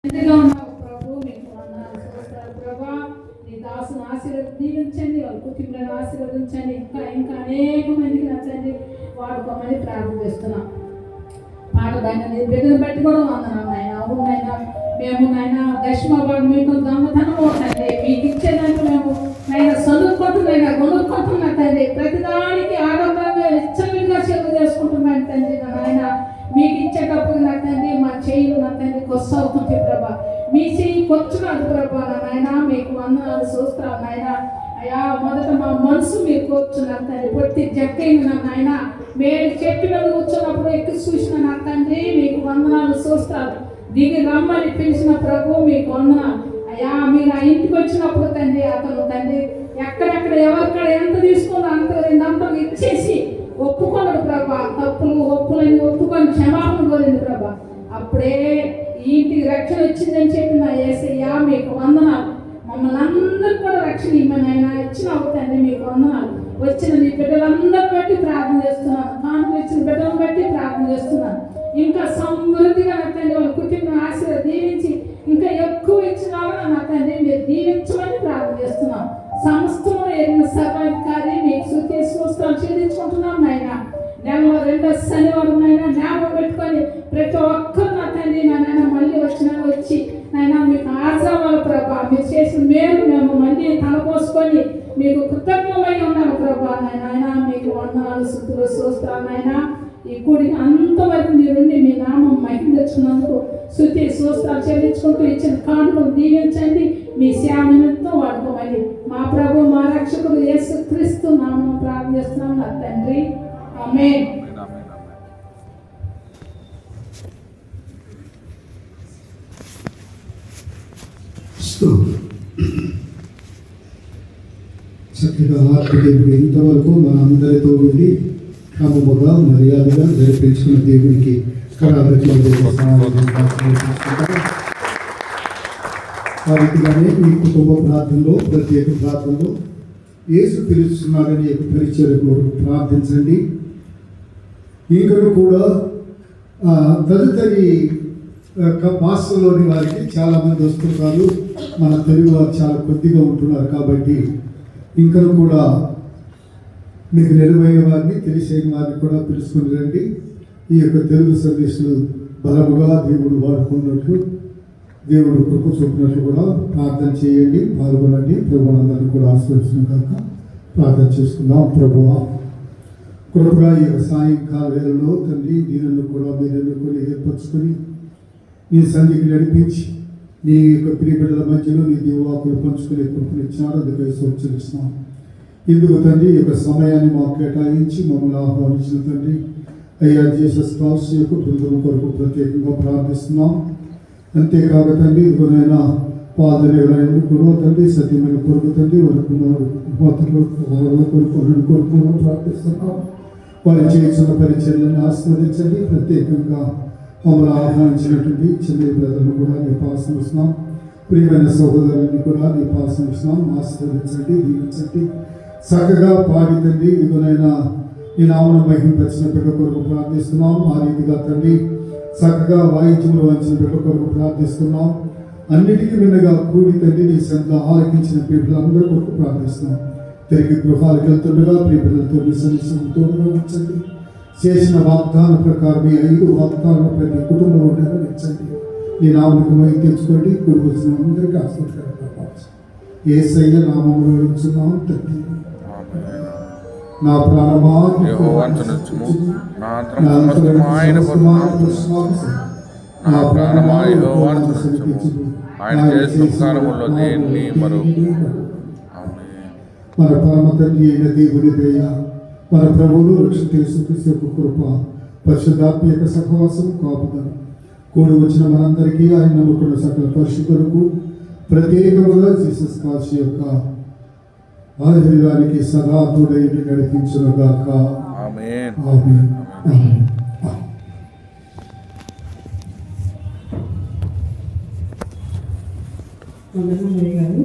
ప్రభు మీకు వందనాలు స్తోత్రాలు ప్రభా. నీ దాసును దీవించండి, వాళ్ళ కుటుంబాలను ఆశీర్వదించండి. ఇంకా అనేక మందికి నచ్చండి, వాడుకోమని ప్రార్థన చేస్తున్నాం. మాట దాన్ని నీ బిడ్డను బట్టి కూడా వందనాలు నాయన. అవును నాయన, మేము నాయన దశమభాగం మీకు దొంగతనం అవుతండి, మీకు ఇచ్చేదానికి మేము నాయన చదువుకుంటున్నాయినా కొనుక్కుంటున్నా తండ్రి. ప్రతిదానికి ఆడంబరంగా ఇచ్చలుగా సేవ చేసుకుంటున్నాను తండ్రి. నాయన మీకు ఇచ్చేటప్పుడు నా తండ్రి మా చెయ్యిలు నా తండ్రి కొస్సు అవుతుంది ప్రభా. మీ చెయ్యి కొచ్చున్నది ప్రభా. నాయన మీకు వందనాలు స్తోత్రాలు నాయన. అయ్యా మొదట మా మనసు మీకు కూర్చున్నాను తండ్రి. పొట్టి జక్కైన నాయన మేలు చెట్టు మీద కూర్చున్నప్పుడు ఎక్కి చూసిన నా తండ్రి మీకు వందనాలు స్తోత్రాలు. దిగి రమ్మని పిలిచిన ప్రభు మీకు వందనాలు. అయ్యా మీరు ఆ ఇంటికి వచ్చినప్పుడు తండ్రి అతను తండ్రి ఎక్కడెక్కడ ఎవరిక్కడ ఎంత తీసుకున్నా అంత రెండంతలు ఇచ్చేసి ఒప్పుకున్నాడు ప్రభా. ఒప్పులని ఒప్పుకొని క్షమాపణ కోరింది ప్రభా. అప్పుడే ఈ ఇంటికి రక్షణ వచ్చిందని చెప్పిన యేసయ్యా మీకు వందనాలు. మమ్మల్ని అందరూ కూడా రక్షణ ఇమ్మని ఆయన ఇచ్చిన అవుతాయండి మీకు వందనాలు. వచ్చిన నీ బిడ్డలందరూ బట్టి ప్రార్థన చేస్తున్నాను. కానుకలు ఇచ్చిన బిడ్డలను బట్టి ప్రార్థన చేస్తున్నాను. ఇంకా సమృద్ధిగా నా తండ్రి వాళ్ళ కుటుంబం దీవించి ఇంకా ఎక్కువ ఇచ్చిన నా తండ్రి మీరు దీవించమని ప్రార్థన చేస్తున్నాం. సమస్తము ఎరిగిన సర్వాధికారి మీకు స్తుతి స్తోత్రాలు చెల్లించుకుంటున్నాం నాయన. నెలలో 2వ శనివారం నాయన జ్ఞాపకం పెట్టుకొని ప్రతి ఒక్కరు నా తండ్రి నాయన మళ్ళీ వచ్చి నాయన మీకు ఆశ్రమాల ప్రభా. మీరు చేసిన మేలు మేము మళ్ళీ తలపోసుకొని మీకు కృతజ్ఞమై ఉన్నాము ప్రభా. నాయన మీకు వందనాలు స్తుతులు స్తోత్రాలు నాయన. ఈ కూడికి అంతవరకు మీరుండి మీ నామం మహిమ తెచ్చుకున్నందుకు స్తుతి స్తోత్రాలు చెల్లించుకుంటూ ఇచ్చిన కానుకలు దీవించండి. మీ సేవ నిమిత్తం వాడుకోమని మా ప్రభు మా రక్షకుడు యేసు క్రీస్తు నామం ప్రార్థన చేస్తున్నాం నా తండ్రి. ఆమేన్. చక్కగా దేవుడు ఇంతవరకు మన అందరితో ఉండి క్రమముగా మర్యాదగా జరిపించుకున్న దేవుడికి వారిగానే మీ కుటుంబ ప్రార్థనలో ప్రత్యేక ప్రార్థనలో యేసు పిలుస్తున్నారని పరిచయకు ప్రార్థించండి. ఇంకను కూడా తదుపరి భాషలోని వారికి చాలామంది వస్తుంటారు. మన తెలుగు వారు చాలా కొద్దిగా ఉంటున్నారు కాబట్టి ఇంకను కూడా మీకు నిలువైన వారిని తెలిసిన వారిని కూడా పిలుచుకుని రండి. ఈ యొక్క తెలుగు సర్వీసులు బలముగా దేవుడు వాడుకున్నట్లు దేవుడు కృప చూపినట్లు కూడా ప్రార్థన చేయండి, పాల్గొనండి. ప్రభు అందరినీ కూడా ఆశీర్వదించిన కాక ప్రార్థన చేసుకుందాం. ప్రభువా కృపగా ఈ యొక్క సాయంకాల వేళలో తండ్రి దీనిని కూడా మీరు ఎన్నుకొని ఏర్పరచుకొని నీ సన్నిధికి నడిపించి నీ యొక్క ప్రియబిడ్డల మధ్యలో నీ దీవాకులు పంచుకునే కృపనిచ్చారు. అందుకే సూచిస్తున్నాం. ఇందుకు తండ్రి ఈ యొక్క సమయాన్ని మాకు కేటాయించి మమ్మల్ని ఆహ్వానించిన తండ్రి అయ్యా జీసస్ క్రైస్ట్ యొక్క బృందం కొరకు ప్రత్యేకంగా ప్రార్థిస్తున్నాం. అంతేకాక తండ్రి ఇదిగోనైనా పాదరేవులైన కూడా తండ్రి సత్యమైన కొరకు తండ్రి వరకు కొరకు ప్రార్థిస్తున్నాం. వారి చేసిన పరిచర్యలను ఆస్వాదించండి. ప్రత్యేకంగా మమ్మల్ని ఆహ్వానించినటువంటి చెన్నై ప్రజలను కూడా నిపాసనిస్తున్నాం. ప్రియమైన సహోదరుని కూడా నిపాసనిస్తున్నాం. ఆస్వాదించండి, దీవించండి. చక్కగా పాడి తండ్రి ఇదిగోనైనా ఈ నామను మహిమపరిచిన బిడ్డ కొరకు ప్రార్థిస్తున్నాం. ఆ రీతిగా తండ్రి చక్కగా వాయిద్యములు వంచిన బిడ్డ కొరకు ప్రార్థిస్తున్నాం. అన్నిటికీ విన్నగా కూడి తండ్రి నీ సంత ఆలకించిన బిడ్డలందరి కొరకు ప్రార్థిస్తున్నాం. తిరిగి గృహాలకు వెళ్తుండగా ప్రియబిడ్డలతో మీ సన్నిధితో ఉంచండి. చేసిన వాగ్దానం ప్రకారం ఈ 5 వాగ్దానాలు ప్రతి కుటుంబంలో నెరవేర్చండి. నీ నామకు మహిమ తెచ్చుకోండి. కూడి వచ్చిన అందరికీ ఆశీర్వాదాలు యేసయ్య నామములో ఉంచున్నాం తండ్రి. నా ప్రాణమా మన పరమ తండ్రి అయిన దేవుని దయ, మన ప్రభువులు రక్షణ యేసుక్రీస్తు యొక్క కృప, పరిశుద్ధాత్మ యొక్క సహవాసం కాపుదల కూడి వచ్చిన మనందరికీ ఆయన నమ్ముకున్న సకల పరిశుద్ధులకు ప్రత్యేకముగా జీసస్ క్రీస్తు యొక్క ఆశీర్వాదానికి సదా తోడై నడిపించునుగాక. ఆమేన్. ఆమేన్. ఆమేన్. వందనాలు గారు.